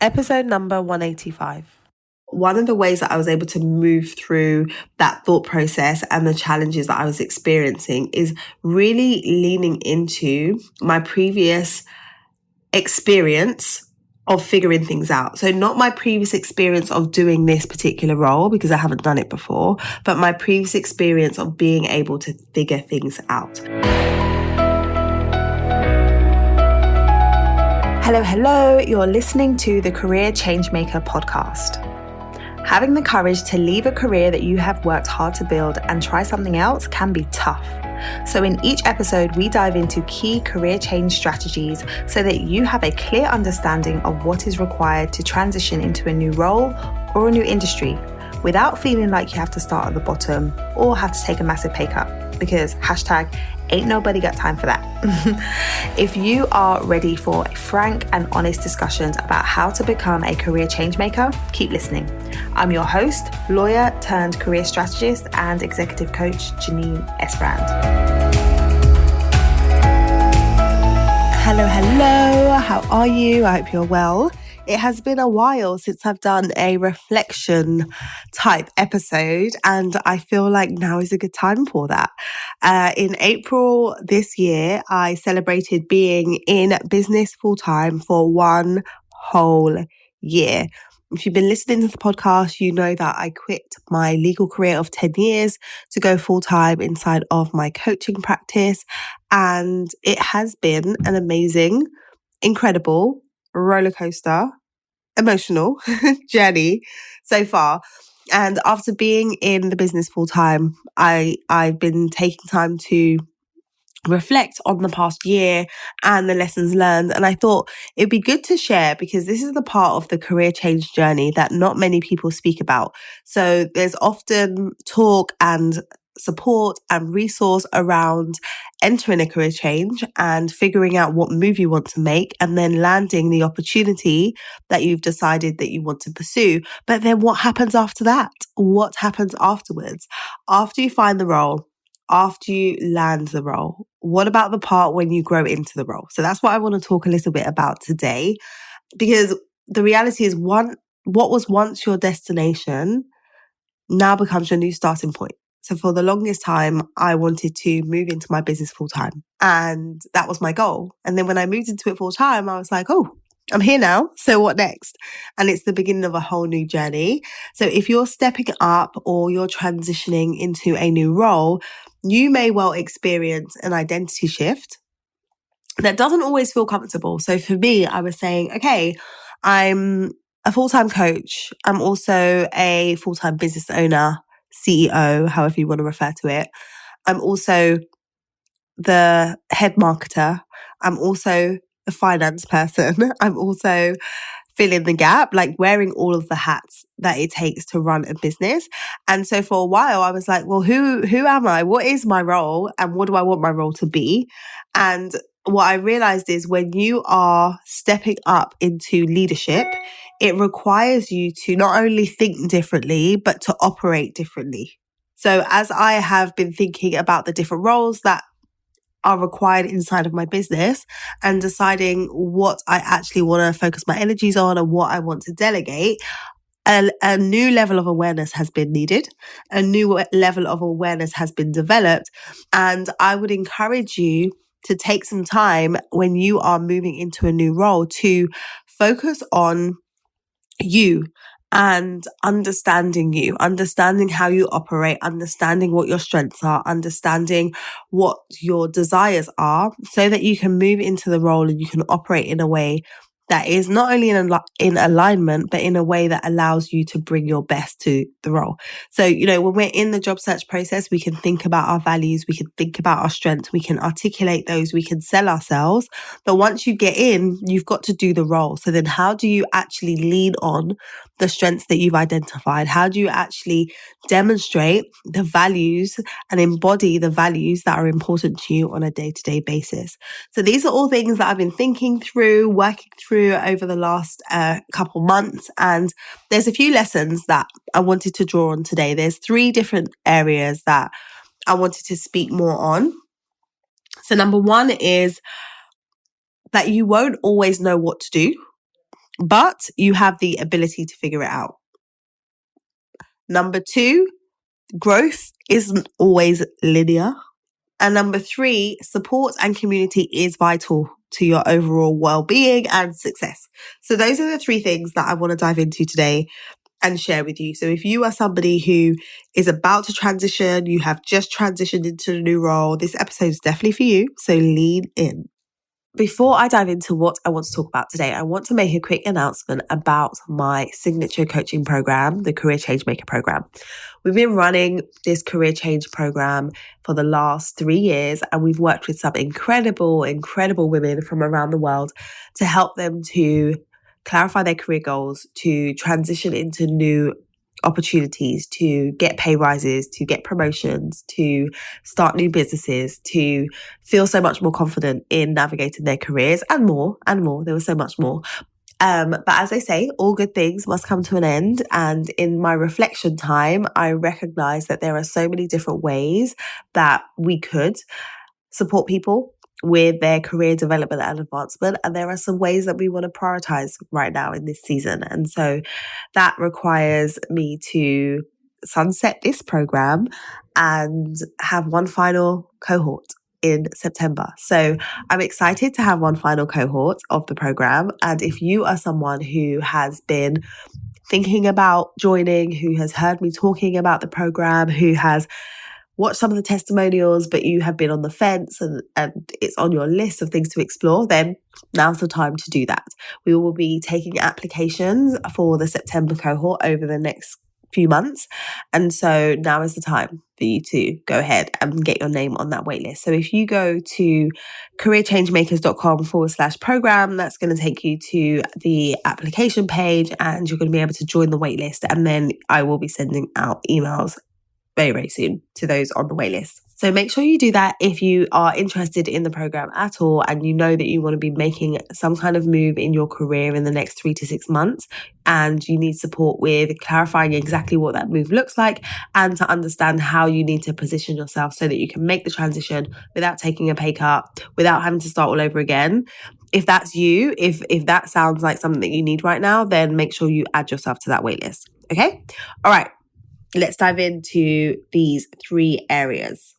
Episode number 185. One of the ways that I was able to move through that thought process and the challenges that I was experiencing is really leaning into my previous experience of figuring things out. So not my previous experience of doing this particular role because I haven't done it before, but my previous experience of being able to figure things out. Hello, you're listening to the Career Changemaker podcast. Having the courage to leave a career that you have worked hard to build and try something else can be tough. So in each episode, we dive into key career change strategies so that you have a clear understanding of what is required to transition into a new role or a new industry without feeling like you have to start at the bottom or have to take a massive pay cut, because #ain't nobody got time for that. If you are ready for frank and honest discussions about how to become a career change maker, keep listening. I'm your host, lawyer turned career strategist and executive coach, Janine Esbrand. Hello, how are you? I hope you're well. It has been a while since I've done a reflection type episode, and I feel like now is a good time for that. In April this year, I celebrated being in business full time for one whole year. If you've been listening to the podcast, you know that I quit my legal career of 10 years to go full time inside of my coaching practice. And it has been an amazing, incredible roller coaster, emotional journey so far. And after being in the business full time, I've been taking time to reflect on the past year and the lessons learned. And I thought it'd be good to share because this is the part of the career change journey that not many people speak about. So there's often talk and support and resource around entering a career change and figuring out what move you want to make and then landing the opportunity that you've decided that you want to pursue. But then what happens after that? What happens afterwards? After you find the role, after you land the role, what about the part when you grow into the role? So that's what I want to talk a little bit about today, because the reality is what was once your destination now becomes your new starting point. So for the longest time, I wanted to move into my business full time, and that was my goal. And then when I moved into it full time, I was like, oh, I'm here now. So what next? And it's the beginning of a whole new journey. So if you're stepping up or you're transitioning into a new role, you may well experience an identity shift that doesn't always feel comfortable. So for me, I was saying, okay, I'm a full-time coach. I'm also a full-time business owner, CEO, however you want to refer to it. I'm also the head marketer. I'm also the finance person. I'm also filling the gap, like wearing all of the hats that it takes to run a business. And so for a while I was like, well, who am I? What is my role? And what do I want my role to be? And what I realized is when you are stepping up into leadership, it requires you to not only think differently, but to operate differently. So as I have been thinking about the different roles that are required inside of my business and deciding what I actually want to focus my energies on and what I want to delegate, a new level of awareness has been needed. A new level of awareness has been developed. And I would encourage you to take some time when you are moving into a new role to focus on you and understanding how you operate, understanding what your strengths are, understanding what your desires are, so that you can move into the role and you can operate in a way that is not only in alignment, but in a way that allows you to bring your best to the role. So, when we're in the job search process, we can think about our values, we can think about our strengths, we can articulate those, we can sell ourselves. But once you get in, you've got to do the role. So then how do you actually lean on the strengths that you've identified? How do you actually demonstrate the values and embody the values that are important to you on a day-to-day basis? So these are all things that I've been thinking through, working through over the last couple months. And there's a few lessons that I wanted to draw on today. There's 3 different areas that I wanted to speak more on. So number 1 is that you won't always know what to do, but you have the ability to figure it out. Number 2, growth isn't always linear. And number 3, support and community is vital to your overall well-being and success. So those are the 3 things that I want to dive into today and share with you. So if you are somebody who is about to transition, you have just transitioned into a new role, this episode is definitely for you. So lean in. Before I dive into what I want to talk about today, I want to make a quick announcement about my signature coaching program, the Career Changemaker program. We've been running this career change program for the last 3 years, and we've worked with some incredible women from around the world to help them to clarify their career goals, to transition into new opportunities, to get pay rises, to get promotions, to start new businesses, to feel so much more confident in navigating their careers and more. There was so much more. But as they say, all good things must come to an end. And in my reflection time, I recognized that there are so many different ways that we could support people with their career development and advancement. And there are some ways that we want to prioritize right now in this season. And so that requires me to sunset this program and have one final cohort in September. So I'm excited to have one final cohort of the program. And if you are someone who has been thinking about joining, who has heard me talking about the program, who has watched some of the testimonials, but you have been on the fence and it's on your list of things to explore, then now's the time to do that. We will be taking applications for the September cohort over the next few months. And so now is the time for you to go ahead and get your name on that waitlist. So if you go to careerchangemakers.com/program, that's going to take you to the application page and you're going to be able to join the waitlist. And then I will be sending out emails very, very soon to those on the waitlist. So make sure you do that if you are interested in the program at all and you know that you want to be making some kind of move in your career in the next 3 to 6 months and you need support with clarifying exactly what that move looks like and to understand how you need to position yourself so that you can make the transition without taking a pay cut, without having to start all over again. If that's you, if that sounds like something that you need right now, then make sure you add yourself to that waitlist. Okay? All right. Let's dive into these 3 areas.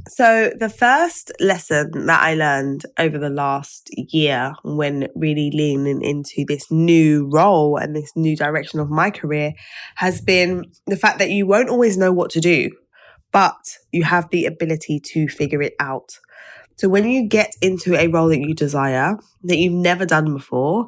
So the first lesson that I learned over the last year when really leaning into this new role and this new direction of my career has been the fact that you won't always know what to do, but you have the ability to figure it out. So when you get into a role that you desire, that you've never done before,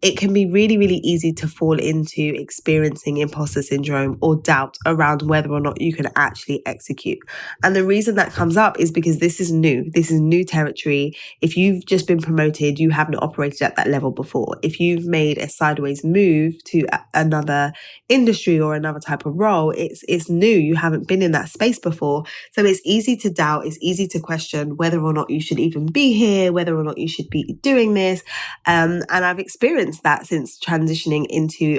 it can be really, really easy to fall into experiencing imposter syndrome or doubt around whether or not you can actually execute. And the reason that comes up is because this is new. This is new territory. If you've just been promoted, you haven't operated at that level before. If you've made a sideways move to another industry or another type of role, it's new. You haven't been in that space before. So it's easy to doubt. It's easy to question whether or not you should even be here, whether or not you should be doing this. And I've experienced that since transitioning into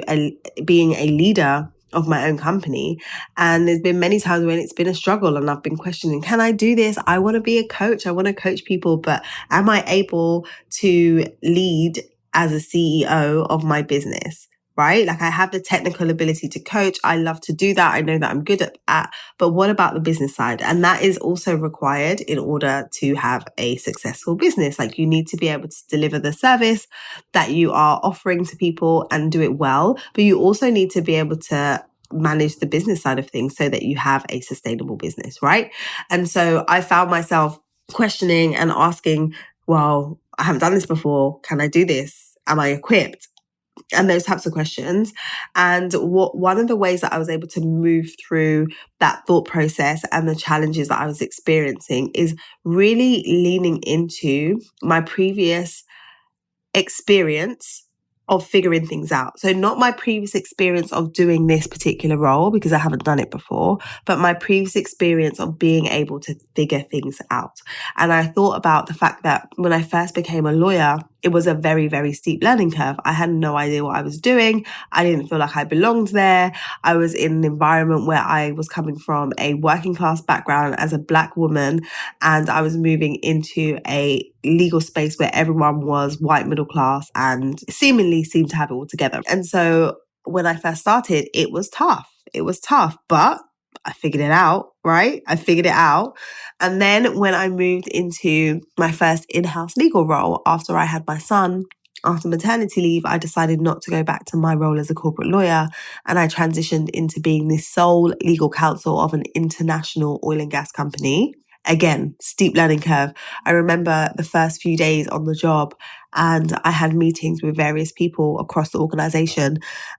being a leader of my own company. And there's been many times when it's been a struggle and I've been questioning, can I do this? I want to be a coach. I want to coach people, but am I able to lead as a CEO of my business? Right? Like I have the technical ability to coach. I love to do that. I know that I'm good at that. But what about the business side? And that is also required in order to have a successful business. Like you need to be able to deliver the service that you are offering to people and do it well. But you also need to be able to manage the business side of things so that you have a sustainable business, right? And so I found myself questioning and asking, well, I haven't done this before. Can I do this? Am I equipped? And those types of questions. And one of the ways that I was able to move through that thought process and the challenges that I was experiencing is really leaning into my previous experience of figuring things out. So not my previous experience of doing this particular role because I haven't done it before, but my previous experience of being able to figure things out. And I thought about the fact that when I first became a lawyer, it was a very, very steep learning curve. I had no idea what I was doing. I didn't feel like I belonged there. I was in an environment where I was coming from a working class background as a Black woman, and I was moving into a legal space where everyone was white middle class and seemingly really seemed to have it all together. And so when I first started, it was tough. It was tough, but I figured it out, right? I figured it out. And then when I moved into my first in-house legal role after I had my son, after maternity leave, I decided not to go back to my role as a corporate lawyer, and I transitioned into being the sole legal counsel of an international oil and gas company. Again, steep learning curve. I remember the first few days on the job, and I had meetings with various people across the organization,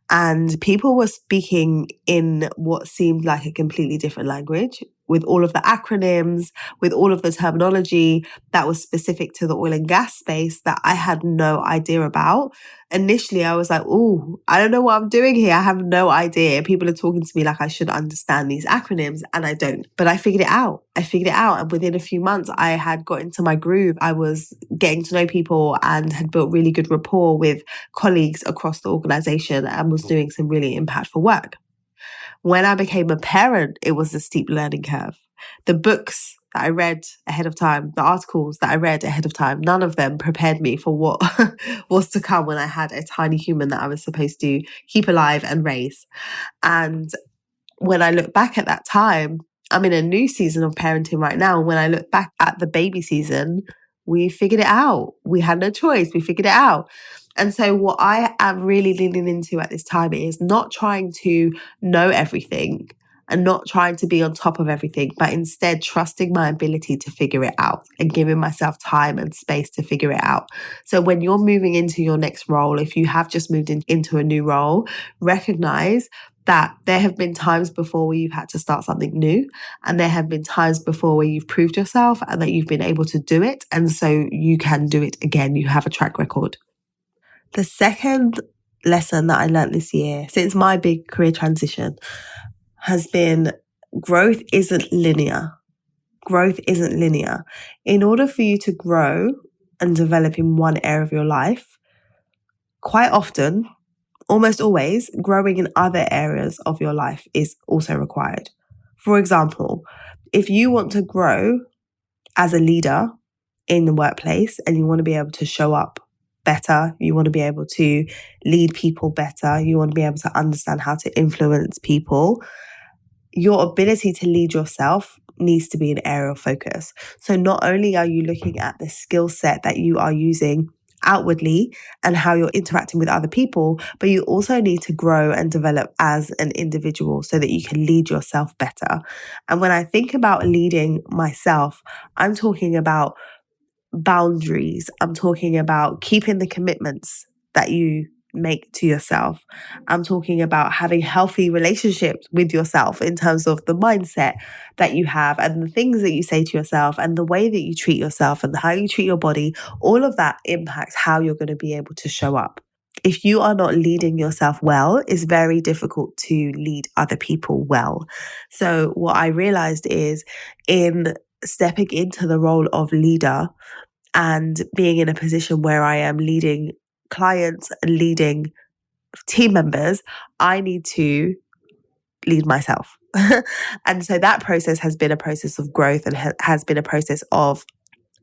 and people were speaking in what seemed like a completely different language, with all of the acronyms, with all of the terminology that was specific to the oil and gas space that I had no idea about. Initially, I was like, oh, I don't know what I'm doing here. I have no idea. People are talking to me like I should understand these acronyms, and I don't. But I figured it out. And within a few months, I had got into my groove. I was getting to know people and had built really good rapport with colleagues across the organization and was doing some really impactful work. When I became a parent, it was a steep learning curve. The books that I read ahead of time, the articles that I read ahead of time, none of them prepared me for what was to come when I had a tiny human that I was supposed to keep alive and raise. And when I look back at that time, I'm in a new season of parenting right now. When I look back at the baby season, we figured it out. We had no choice. We figured it out. And so what I am really leaning into at this time is not trying to know everything and not trying to be on top of everything, but instead trusting my ability to figure it out and giving myself time and space to figure it out. So when you're moving into your next role, if you have just moved into a new role, recognize that there have been times before where you've had to start something new, and there have been times before where you've proved yourself and that you've been able to do it. And so you can do it again. You have a track record. The second lesson that I learned this year, since my big career transition, has been growth isn't linear. Growth isn't linear. In order for you to grow and develop in one area of your life, quite often, almost always, growing in other areas of your life is also required. For example, if you want to grow as a leader in the workplace and you want to be able to show up better, you want to be able to lead people better, you want to be able to understand how to influence people, your ability to lead yourself needs to be an area of focus. So not only are you looking at the skill set that you are using outwardly and how you're interacting with other people, but you also need to grow and develop as an individual so that you can lead yourself better. And when I think about leading myself, I'm talking about boundaries. I'm talking about keeping the commitments that you make to yourself. I'm talking about having healthy relationships with yourself in terms of the mindset that you have and the things that you say to yourself and the way that you treat yourself and how you treat your body. All of that impacts how you're going to be able to show up. If you are not leading yourself well, it's very difficult to lead other people well. So what I realized is in stepping into the role of leader and being in a position where I am leading clients and leading team members, I need to lead myself. And so that process has been a process of growth and has been a process of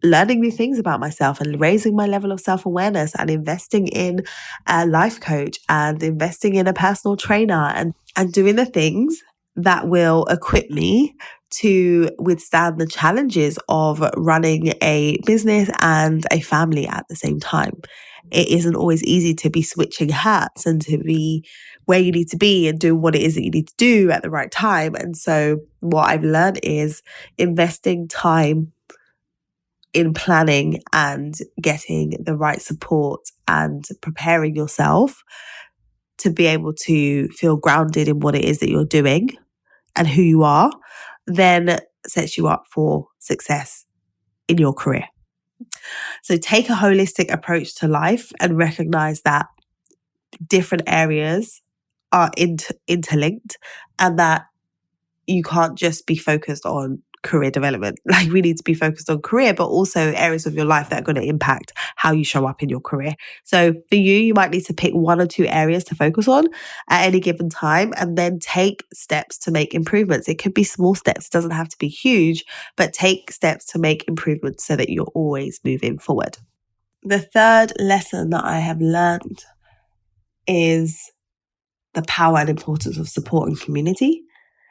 learning new things about myself and raising my level of self-awareness and investing in a life coach and investing in a personal trainer and doing the things that will equip me to withstand the challenges of running a business and a family at the same time. It isn't always easy to be switching hats and to be where you need to be and do what it is that you need to do at the right time. And so what I've learned is investing time in planning and getting the right support and preparing yourself to be able to feel grounded in what it is that you're doing and who you are, then sets you up for success in your career. So take a holistic approach to life and recognize that different areas are interlinked and that you can't just be focused on career development. Like we need to be focused on career, but also areas of your life that are going to impact how you show up in your career. So for you might need to pick one or two areas to focus on at any given time and then take steps to make improvements. It could be small steps, it doesn't have to be huge, but take steps to make improvements so that you're always moving forward. The third lesson that I have learned is the power and importance of support and community.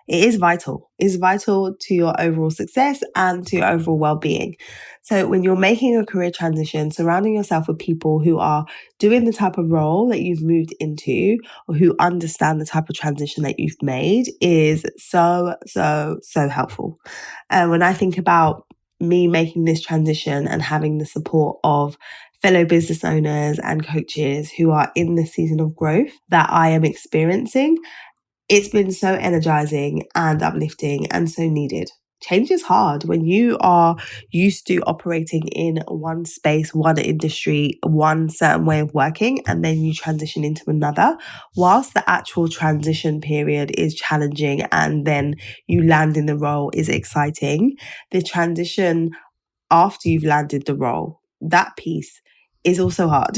It is vital. It's vital to your overall success and to your overall well-being. So when you're making a career transition, surrounding yourself with people who are doing the type of role that you've moved into or who understand the type of transition that you've made is so helpful. And when I think about me making this transition and having the support of fellow business owners and coaches who are in the season of growth that I am experiencing, it's been so energizing and uplifting and so needed. Change is hard when you are used to operating in one space, one industry, one certain way of working, and then you transition into another. Whilst the actual transition period is challenging and then you land in the role is exciting, the transition after you've landed the role, that piece is also hard.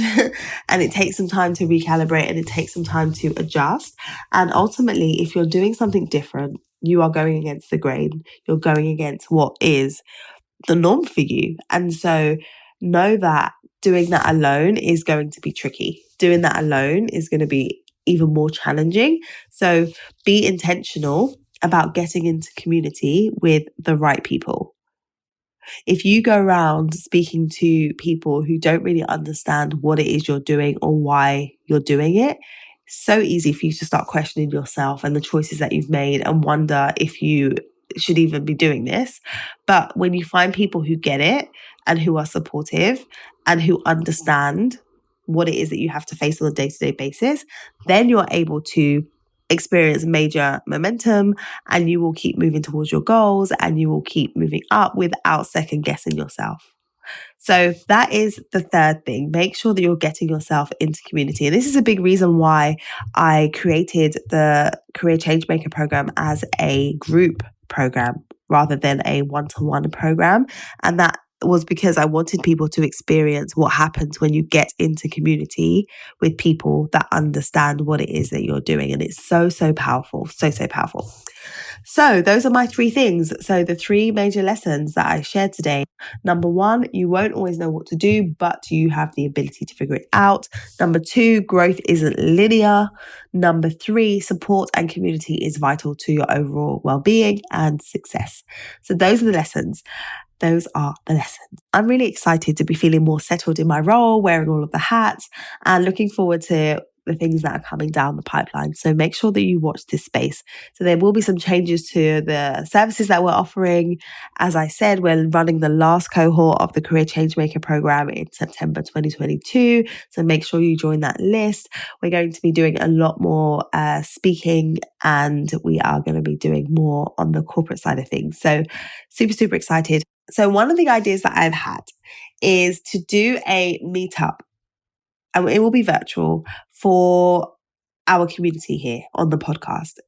And it takes some time to recalibrate and it takes some time to adjust. And ultimately, if you're doing something different, you are going against the grain. You're going against what is the norm for you. And so know that doing that alone is going to be tricky. Doing that alone is going to be even more challenging. So be intentional about getting into community with the right people. If you go around speaking to people who don't really understand what it is you're doing or why you're doing it, it's so easy for you to start questioning yourself and the choices that you've made and wonder if you should even be doing this. But when you find people who get it and who are supportive and who understand what it is that you have to face on a day-to-day basis, then you're able to experience major momentum and you will keep moving towards your goals and you will keep moving up without second guessing yourself. So that is the third thing. Make sure that you're getting yourself into community. And this is a big reason why I created the Career Changemaker program as a group program rather than a one-to-one program. And that was because I wanted people to experience what happens when you get into community with people that understand what it is that you're doing. And it's so powerful, so powerful. So those are my three things. So the three major lessons that I shared today. Number one, you won't always know what to do, but you have the ability to figure it out. Number two, growth isn't linear. Number three, support and community is vital to your overall well-being and success. So those are the lessons. Those are the lessons. I'm really excited to be feeling more settled in my role, wearing all of the hats, and looking forward to the things that are coming down the pipeline. So make sure that you watch this space. So there will be some changes to the services that we're offering. As I said, we're running the last cohort of the Career Changemaker program in September 2022. So make sure you join that list. We're going to be doing a lot more speaking, and we are going to be doing more on the corporate side of things. So super excited. So one of the ideas that I've had is to do a meetup, and it will be virtual, for our community here on the podcast.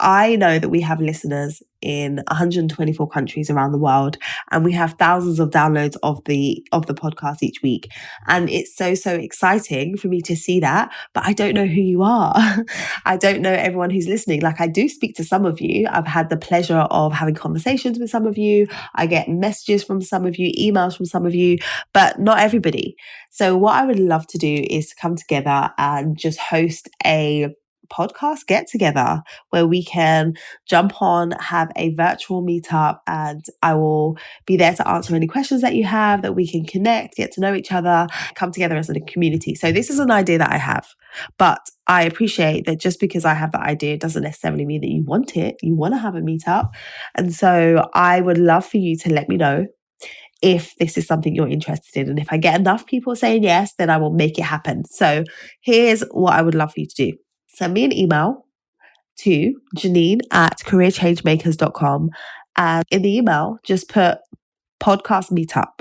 I know that we have listeners in 124 countries around the world, and we have thousands of downloads of the podcast each week. And it's so exciting for me to see that, but I don't know who you are. I don't know everyone who's listening. Like, I do speak to some of you. I've had the pleasure of having conversations with some of you. I get messages from some of you, emails from some of you, but not everybody. So what I would love to do is to come together and just host a podcast get together where we can jump on, have a virtual meetup, and I will be there to answer any questions that you have, that we can connect, get to know each other, come together as a community. So this is an idea that I have, but I appreciate that just because I have that idea doesn't necessarily mean that you want it. You want to have a meetup. And so I would love for you to let me know if this is something you're interested in. And if I get enough people saying yes, then I will make it happen. So here's what I would love for you to do. Send me an email to Janine@careerchangemakers.com. And in the email, just put podcast meetup.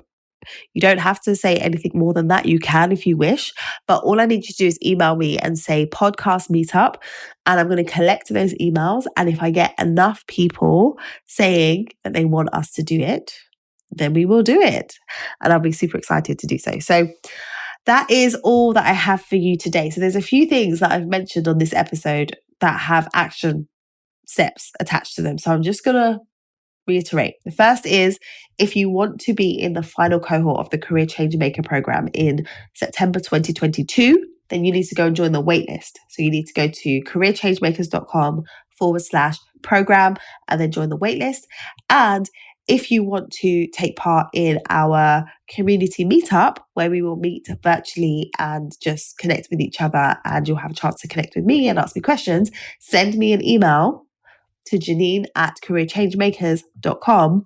You don't have to say anything more than that. You can if you wish. But all I need you to do is email me and say podcast meetup. And I'm going to collect those emails. And if I get enough people saying that they want us to do it, then we will do it. And I'll be super excited to do so. So that is all that I have for you today. So there's a few things that I've mentioned on this episode that have action steps attached to them. So I'm just going to reiterate. The first is, if you want to be in the final cohort of the Career Changemaker program in September 2022, then you need to go and join the waitlist. So you need to go to careerchangemakers.com/program and then join the waitlist. And if you want to take part in our community meetup, where we will meet virtually and just connect with each other, and you'll have a chance to connect with me and ask me questions, send me an email to Janine@careerchangemakers.com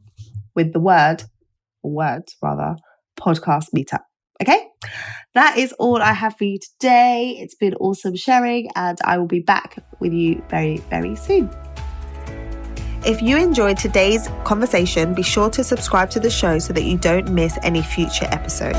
with the words podcast meetup. Okay? That is all I have for you today. It's been awesome sharing, and I will be back with you very, very soon. If you enjoyed today's conversation, be sure to subscribe to the show so that you don't miss any future episodes.